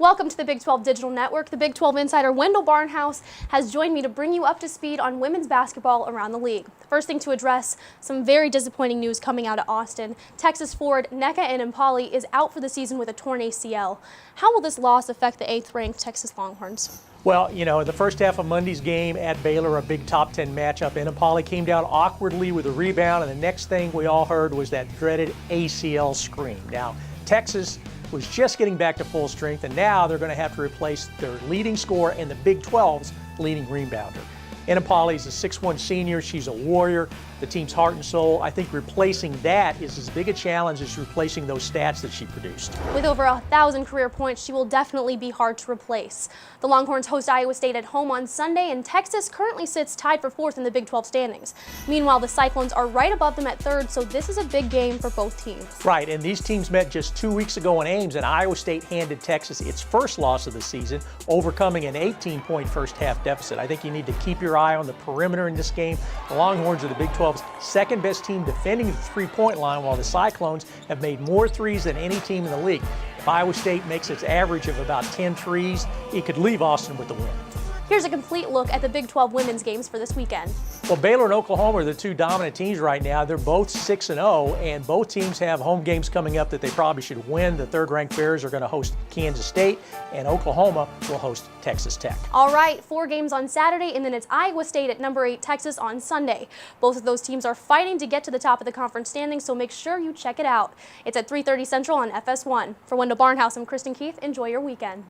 Welcome to the Big 12 Digital Network. The Big 12 insider Wendell Barnhouse has joined me to bring you up to speed on women's basketball around the league. First thing to address, some very disappointing news coming out of Austin. Texas forward Nneka Enemkpali is out for the season with a torn ACL. How will this loss affect the 8th-ranked Texas Longhorns? Well, you know, in the first half of Monday's game at Baylor, a big top 10 matchup, Enemkpali came down awkwardly with a rebound, and the next thing we all heard was that dreaded ACL scream. Now, Texas was just getting back to full strength, and now they're going to have to replace their leading scorer and the Big 12's leading rebounder. Enemkpali is a 6'1" senior. She's a warrior, the team's heart and soul. I think replacing that is as big a challenge as replacing those stats that she produced. With over 1,000 career points, she will definitely be hard to replace. The Longhorns host Iowa State at home on Sunday, and Texas currently sits tied for 4th in the Big 12 standings. Meanwhile, the Cyclones are right above them at 3rd, so this is a big game for both teams. Right, and these teams met just 2 weeks ago in Ames, and Iowa State handed Texas its first loss of the season, overcoming an 18-point first-half deficit. I think you need to keep your eye on the perimeter in this game. The Longhorns are the Big 12's second-best team defending the three-point line, while the Cyclones have made more threes than any team in the league. If Iowa State makes its average of about 10 threes, it could leave Austin with the win. Here's a complete look at the Big 12 women's games for this weekend. Well, Baylor and Oklahoma are the two dominant teams right now. They're both 6-0, and both teams have home games coming up that they probably should win. The 3rd-ranked Bears are going to host Kansas State, and Oklahoma will host Texas Tech. All right, 4 games on Saturday, and then it's Iowa State at number 8, Texas on Sunday. Both of those teams are fighting to get to the top of the conference standings, so make sure you check it out. It's at 3:30 Central on FS1. For Wendell Barnhouse, I'm Kristen Keith. Enjoy your weekend.